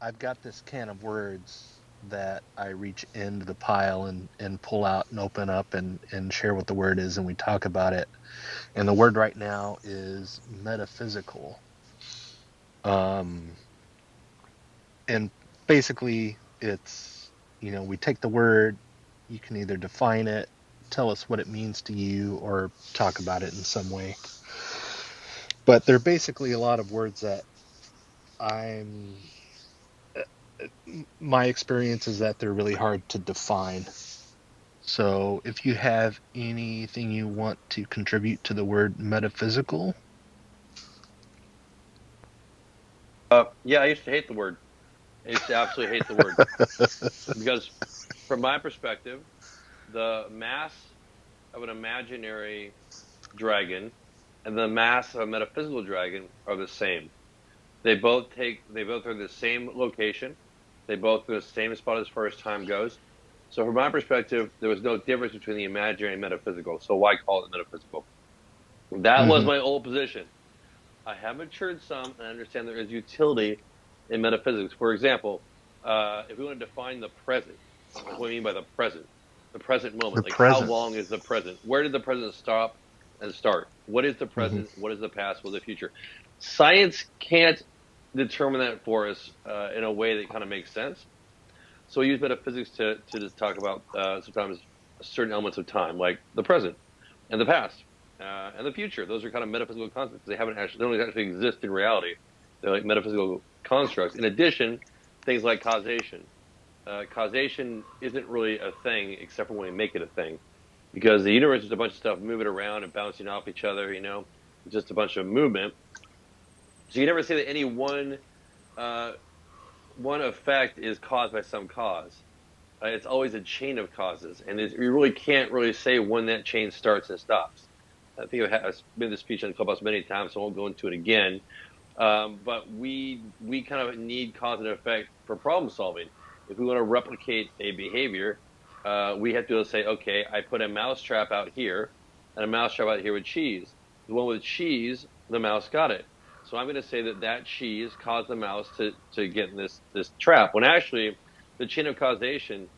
I've got this can of words that I reach into the pile and pull out and open up and share what the word is, and we talk about it. And the word right now is metaphysical. And basically it's, we take the word, you can either define it, tell us what it means to you, or talk about it in some way. But they're basically a lot of words that I'm my experience is that they're really hard to define. So if you have anything you want to contribute to the word metaphysical. Yeah, I used to hate the word. I used to absolutely hate the word because, from my perspective, the mass of an imaginary dragon and the mass of a metaphysical dragon are the same. They both are the same location. They both are the same spot as far as time goes. So from my perspective, there was no difference between the imaginary and metaphysical. So why call it metaphysical? That was Mm-hmm. my old position. I have matured some and I understand there is utility in metaphysics. For example, if we want to define the present, like what do we mean by the present The moment, like how present. long is the present? Where did the present stop and start? What is the Mm-hmm. present? What is the past? What is the future? Science can't determine that for us in a way that kind of makes sense. So we use metaphysics to just talk about sometimes certain elements of time, like the present and the past and the future. Those are kind of metaphysical concepts. They don't actually exist in reality. They're like metaphysical constructs. In addition, things like causation. Causation isn't really a thing except for when we make it a thing, because the universe is a bunch of stuff moving around and bouncing off each other. It's just a bunch of movement. So you never say that any uh, one effect is caused by some cause. It's always a chain of causes, and you really can't really say when that chain starts and stops. I think I've been to speech on the clubhouse many times, so I won't go into it again. But we kind of need cause and effect for problem solving. If we want to replicate a behavior, we have to say, okay, I put a mouse trap out here, and a mouse trap out here with cheese. The one with cheese, the mouse got it. So I'm going to say that cheese caused the mouse to get in this trap. When actually, the chain of causation,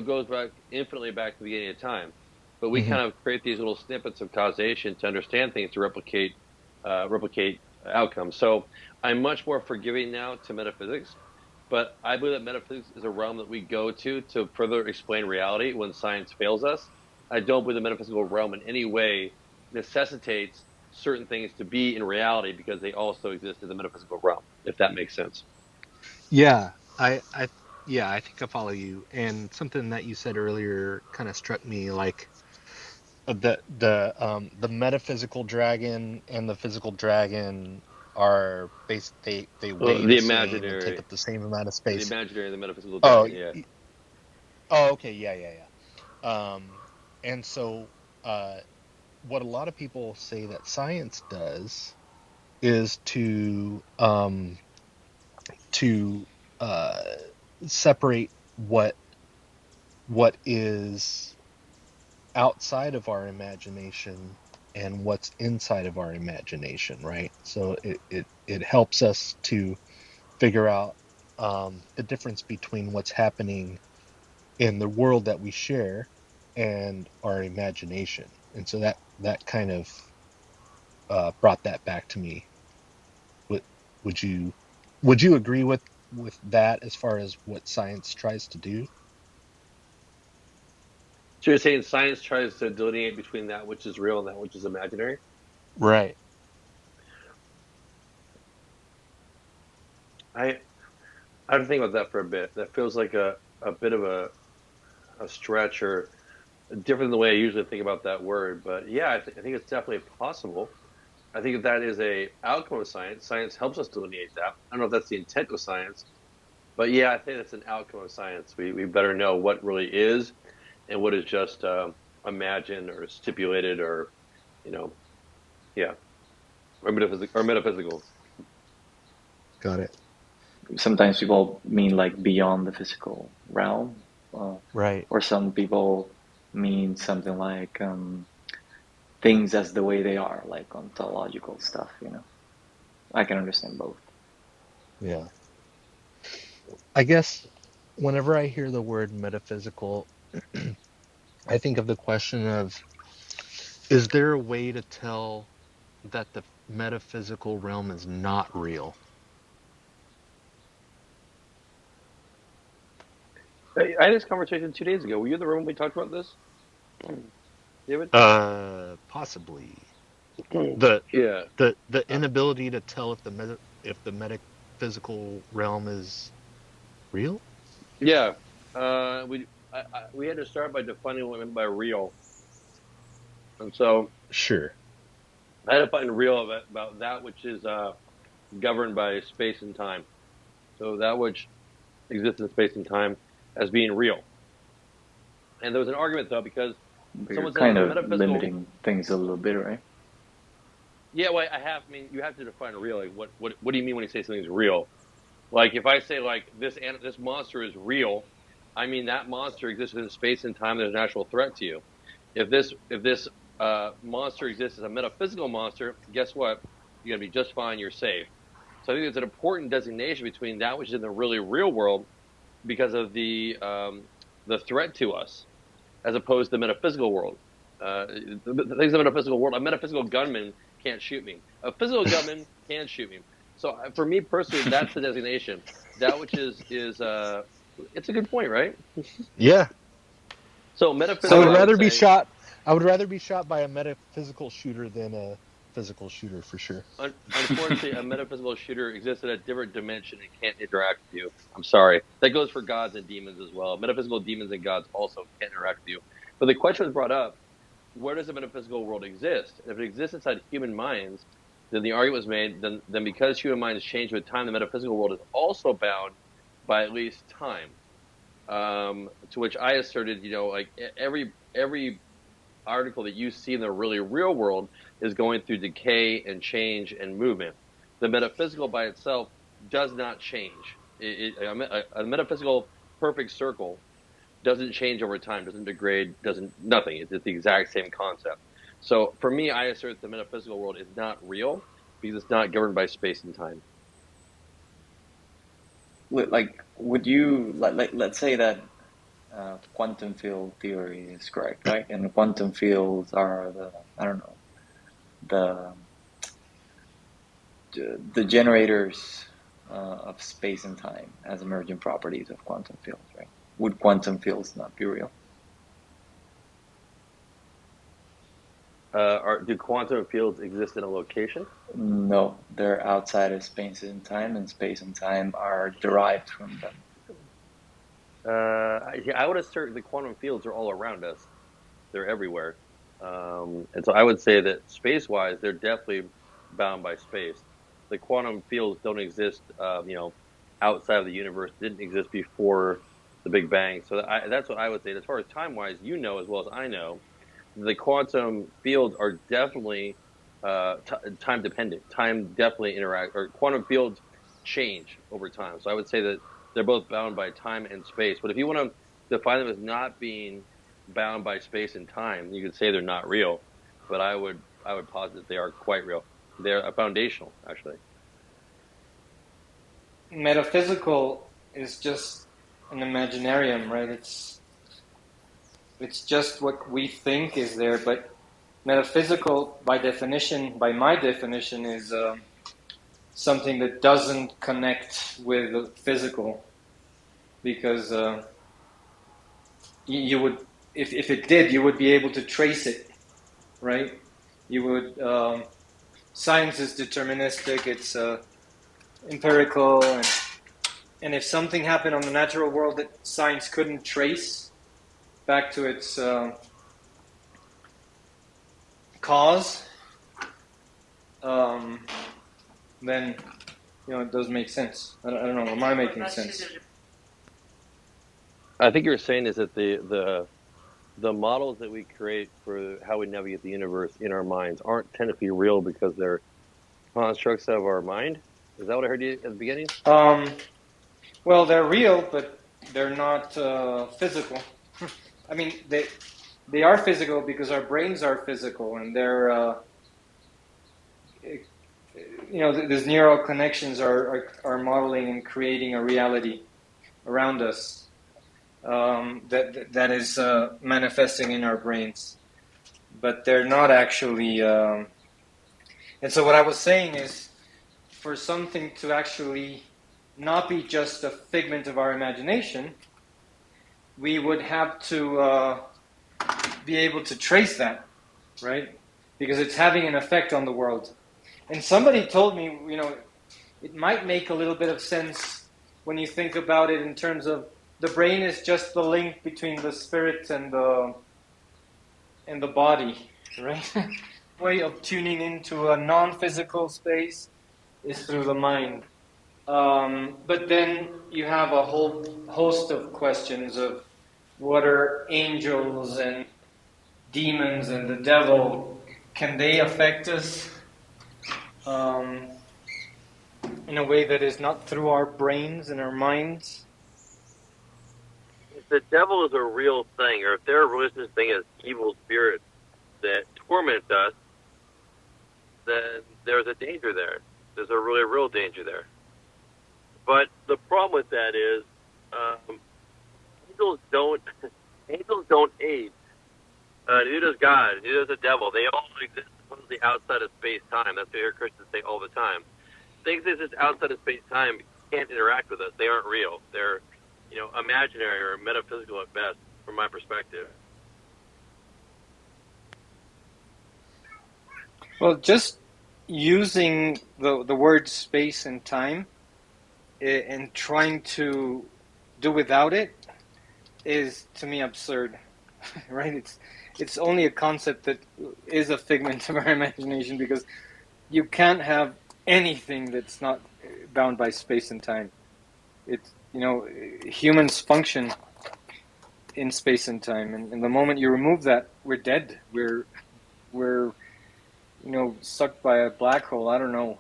goes back infinitely back to the beginning of time. But we Mm-hmm. kind of create these little snippets of causation to understand things to replicate outcomes. So I'm much more forgiving now to metaphysics, but I believe that metaphysics is a realm that we go to further explain reality when science fails us. I don't believe the metaphysical realm in any way necessitates certain things to be in reality because they also exist in the metaphysical realm, if that makes sense. Yeah, I yeah, I think I follow you. And something that you said earlier kind of struck me, like the metaphysical dragon and the physical dragon are they weigh The the same and take imaginary, up the same amount of the space. imaginary, and the metaphysical Oh, dragon. Yeah. oh, okay, yeah, yeah, yeah. And so uh, what a lot of people say that science does is to uh, separate what is outside of our imagination and what's inside of our imagination, right? So it helps us to figure out the difference between what's happening in the world that we share and our imagination. And so that kind of brought that back to me. Would would you would you agree with that as far as what science tries to do? So you're saying science tries to delineate between that which is real and that which is imaginary? Right. I I have to think about that for a bit. That feels like a bit of a stretch or different than the way I usually think about that word. But yeah, I think it's definitely possible. I think that is a outcome of science. Science helps us delineate that. I don't know if that's the intent of science, but yeah, I think that's an outcome of science. We better know what really is and what is just imagined or stipulated or you know yeah or metaphysical. Got it. Sometimes people mean like beyond the physical realm, uh, Right. or some people mean something like things as the way they are, like ontological stuff, you know. I can understand both. Yeah. I guess whenever I hear the word metaphysical, I think of the question of, is there a way to tell that the metaphysical realm is not real? I had this conversation 2 days ago. Were you in the room when we talked about this, David? Possibly. The Yeah. the Uh, inability to tell if the metaphysical realm is real? yeah. We had to start by defining what we meant by real, and so Sure. I had to find real about that which is governed by space and time. So that which exists in space and time as being real. And there was an argument though because But you're someone said kind the of metaphysical. limiting things a little bit, right? Yeah, well, I mean, you have to define real. Like, what do you mean when you say something's real? Like, if I say like this monster is real, I mean that monster exists in space and time. There's an actual threat to you. If this monster exists as a metaphysical monster, guess what? You're gonna be just fine. You're safe. So I think there's an important designation between that which is in the really real world because of the threat to us, as opposed to the metaphysical world. The things in the metaphysical world, a metaphysical gunman can't shoot me. A physical gunman can shoot me. So for me personally, that's the designation. That which is it's a good point, right? Yeah. So I would metaphysical, I So would rather be say, shot I would rather be shot by a metaphysical shooter than a physical shooter for sure. unfortunately, a metaphysical shooter exists in a different dimension and can't interact with you. I'm sorry. That goes for gods and demons as well. Metaphysical demons and gods also can't interact with you. But the question was brought up: where does the metaphysical world exist? And if it exists inside human minds, then the argument was made. Then because human minds change with time, the metaphysical world is also bound by at least time. To which I asserted, like every article that you see in the really real world is going through decay and change and movement. The metaphysical by itself does not change. A metaphysical perfect circle doesn't change over time, doesn't degrade, doesn't nothing. It's the exact same concept. So for me, I assert the metaphysical world is not real because it's not governed by space and time. like, would you let's say that quantum field theory is correct, right? And quantum fields are the, I don't know, the the generators of space and time as emergent properties of quantum fields, right? Would quantum fields not be real? Do quantum fields exist in a location? No, they're outside of space and time are derived from them. I would assert the quantum fields are all around us. They're everywhere. And so I would say that space-wise, they're definitely bound by space. The quantum fields don't exist, outside of the universe. Didn't exist before the Big Bang. So that's what I would say. And as far as time-wise, you know as well as I know, the quantum fields are definitely time dependent. Time definitely interact, or quantum fields change over time. So I would say that they're both bound by time and space. But if you want to define them as not being bound by space and time, you could say they're not real. But I would posit that they are quite real. They're foundational, actually. Metaphysical is just an imaginarium, right? It's just what we think is there, but metaphysical, by definition, by my definition, is something that doesn't connect with the physical, because you would, if it did, you would be able to trace it, right? You would. Science is deterministic; it's empirical, and if something happened on the natural world that science couldn't trace back to its cause, then it does make sense. I don't know. Am I making sense? I think you're saying is that the models that we create for how we navigate the universe in our minds aren't technically real because they're constructs of our mind. Is that what I heard you at the beginning? Um, well, they're real, but they're not physical. I mean, they are physical because our brains are physical, and they're these neural connections are modeling and creating a reality around us that is manifesting in our brains, but they're not actually. And so what I was saying is, for something to actually not be just a figment of our imagination, we would have to be able to trace that, right? Because it's having an effect on the world. And somebody told me, it might make a little bit of sense when you think about it in terms of the brain is just the link between the spirit and the body, right? Way of tuning into a non-physical space is through the mind. But then you have a whole host of questions of what are angels and demons and the devil? Can they affect us in a way that is not through our brains and our minds? If the devil is a real thing, or if there are really such thing as evil spirits that torment us, then there's a danger there. There's a really real danger there. But the problem with that is angels don't angels don't age. Neither does God. Neither does the devil. They all exist supposedly outside of space-time. That's what I hear Christians say all the time. Things that exist outside of space-time can't interact with us. They aren't real. They're, imaginary or metaphysical at best, from my perspective. Well, just using the word space and time and trying to do without it is, to me, absurd. Right? It's only a concept that is a figment of our imagination, because you can't have anything that's not bound by space and time. It's humans function in space and time, and the moment you remove that, we're dead. We're sucked by a black hole. I don't know.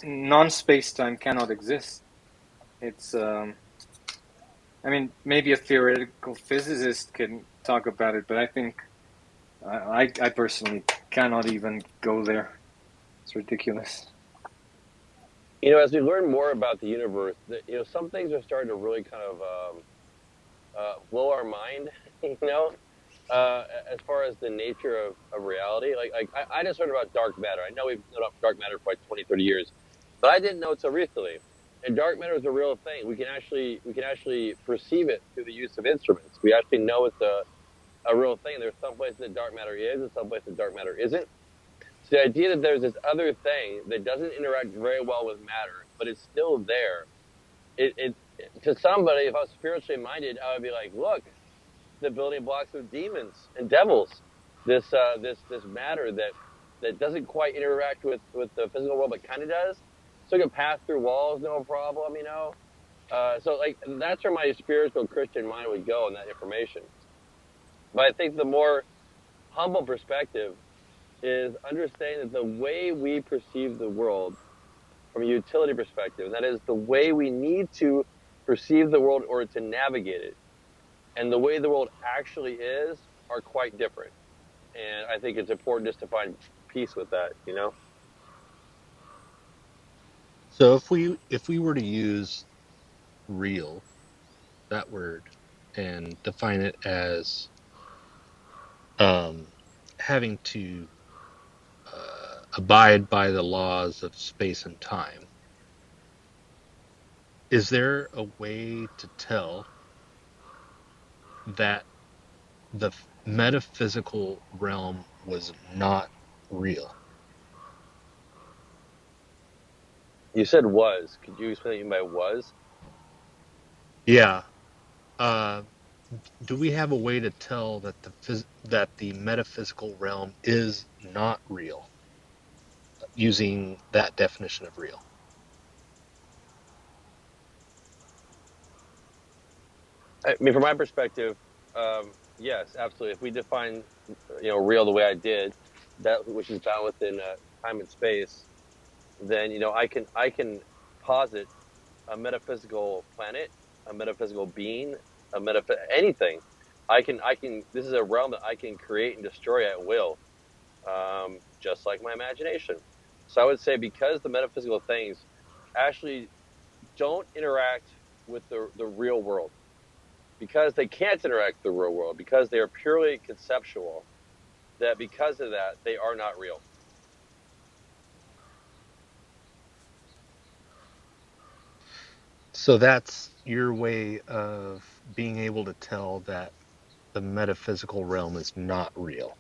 Non-space time cannot exist. It's maybe a theoretical physicist can talk about it, but I think I personally cannot even go there. It's ridiculous. As we learn more about the universe, some things are starting to really kind of blow our mind. As far as the nature of reality. Like I just heard about dark matter. I know we've known about dark matter for like 20, 30 years, but I didn't know until recently. And dark matter is a real thing. We can actually perceive it through the use of instruments. We actually know it's a real thing. There's some places that dark matter is, and some places that dark matter isn't. So the idea that there's this other thing that doesn't interact very well with matter, but it's still there. It to somebody, if I was spiritually minded, I would be like, look, the building blocks of demons and devils. This matter that doesn't quite interact with the physical world, but kind of does. So it can pass through walls, no problem. So like that's where my spiritual Christian mind would go in that information. But I think the more humble perspective is understanding that the way we perceive the world from a utility perspective, and that is the way we need to perceive the world in order to navigate it, and the way the world actually is, are quite different. And I think it's important just to find peace with that, So if we were to use real, that word, and define it as having to abide by the laws of space and time, is there a way to tell that the metaphysical realm was not real? You said was. Could you explain what you mean by was? Yeah. Uh, do we have a way to tell that the metaphysical realm is not real using that definition of real? I mean, from my perspective, yes, absolutely. If we define, real the way I did, that which is bound within time and space, then I can posit a metaphysical planet, a metaphysical being, anything. I can. This is a realm that I can create and destroy at will, just like my imagination. So I would say because the metaphysical things actually don't interact with the real world, because they can't interact with the real world, because they are purely conceptual, that because of that, they are not real. So that's your way of being able to tell that the metaphysical realm is not real.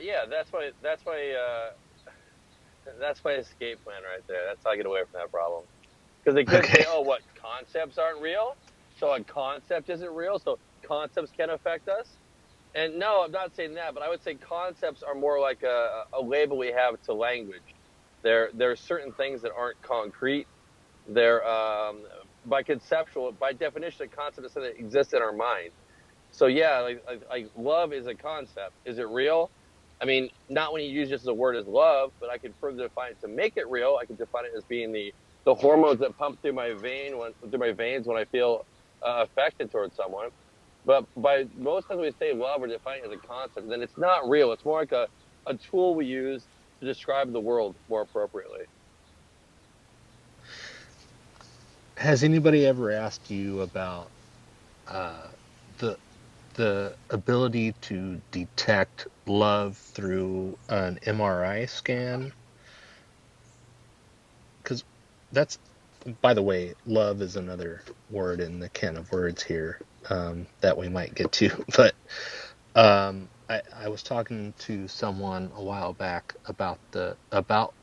Yeah, that's my escape plan right there. That's how I get away from that problem. Because they could Okay. say, "Oh, what concepts aren't real? So a concept isn't real. So concepts can affect us." And no, I'm not saying that, but I would say concepts are more like a label we have to language. There are certain things that aren't concrete. They're by definition, a concept is something that exists in our mind. So yeah, like love is a concept. Is it real? I mean, not when you use just the word as love, but I could further define it to make it real. I could define it as being the hormones that pump through my veins when I feel affection towards someone. But by most times we say love or define it as a concept, then it's not real. It's more like a tool we use to describe the world more appropriately. Has anybody ever asked you about uh, the the ability to detect love through an MRI scan? Because that's, by the way, love is another word in the can of words here, that we might get to. But I was talking to someone a while back about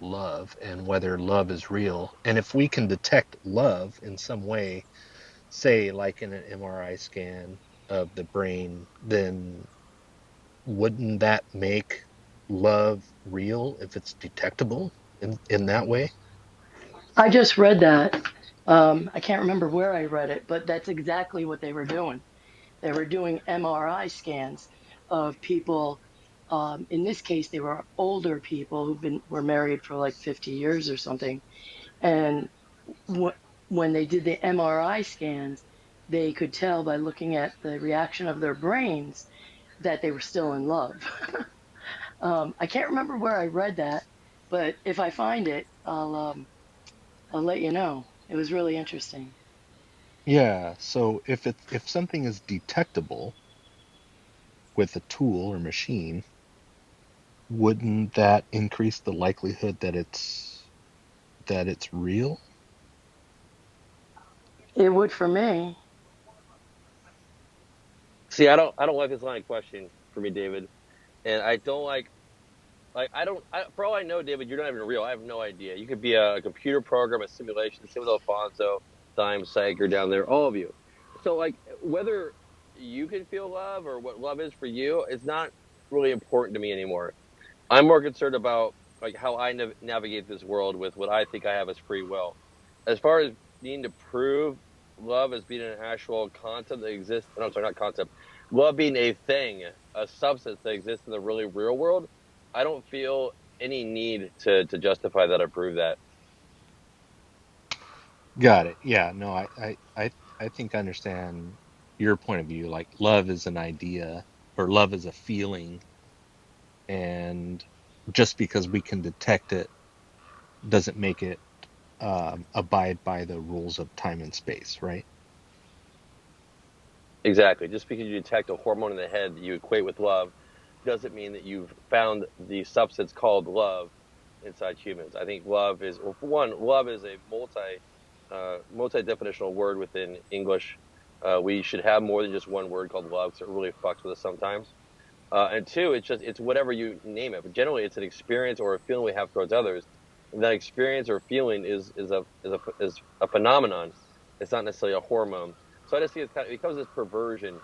love and whether love is real, and if we can detect love in some way, say like in an MRI scan of the brain, then wouldn't that make love real if it's detectable in that way? I just read that. I can't remember where I read it, but that's exactly what they were doing. They were doing MRI scans of people. In this case, they were older people were married for like 50 years or something. And when they did the MRI scans, they could tell by looking at the reaction of their brains that they were still in love. I can't remember where I read that, but if I find it, I'll let you know. It was really interesting. Yeah, so if something is detectable with a tool or machine, wouldn't that increase the likelihood that it's real? It would for me. See, I don't like this line of question for me, David, and I don't like I don't. For all I know, David, you're not even real. I have no idea. You could be a computer program, a simulation. Same with Alfonso, Dime, Sager down there, all of you. So like whether you can feel love or what love is for you is not really important to me anymore. I'm more concerned about like how I navigate this world with what I think I have as free will. As far as needing to prove love as being an actual concept that exists, no, I'm sorry, not concept, love being a thing, a substance that exists in the really real world, I don't feel any need to justify that or prove that. Got it. Yeah, no, I think I understand your point of view. Like love is an idea or love is a feeling, and just because we can detect it doesn't make it abide by the rules of time and space, right? Exactly. Just because you detect a hormone in the head that you equate with love doesn't mean that you've found the substance called love inside humans. I think love is, well, for one, love is a multi definitional word within English. We should have more than just one word called love, because it really fucks with us sometimes. And two, it's whatever you name it. But generally, it's an experience or a feeling we have towards others. And that experience or feeling is a phenomenon. It's not necessarily a hormone. So I just see it becomes this perversion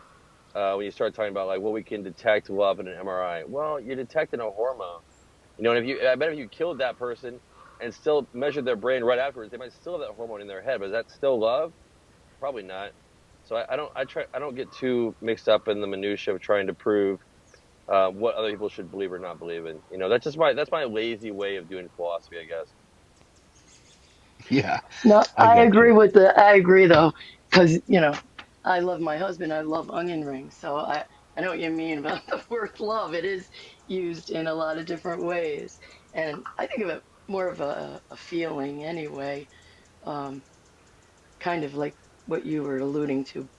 when you start talking about like, well, we can detect love in an MRI. Well, you're detecting a hormone. You know, and I bet if you killed that person and still measured their brain right afterwards, they might still have that hormone in their head. But is that still love? Probably not. So I don't get too mixed up in the minutia of trying to prove what other people should believe or not believe in. You know, that's my lazy way of doing philosophy, I guess. Yeah, No, I got you. I agree though, because I love my husband. I love onion rings, so I know what you mean about the word love. It is used in a lot of different ways, and I think of it more of a feeling anyway, um, kind of like what you were alluding to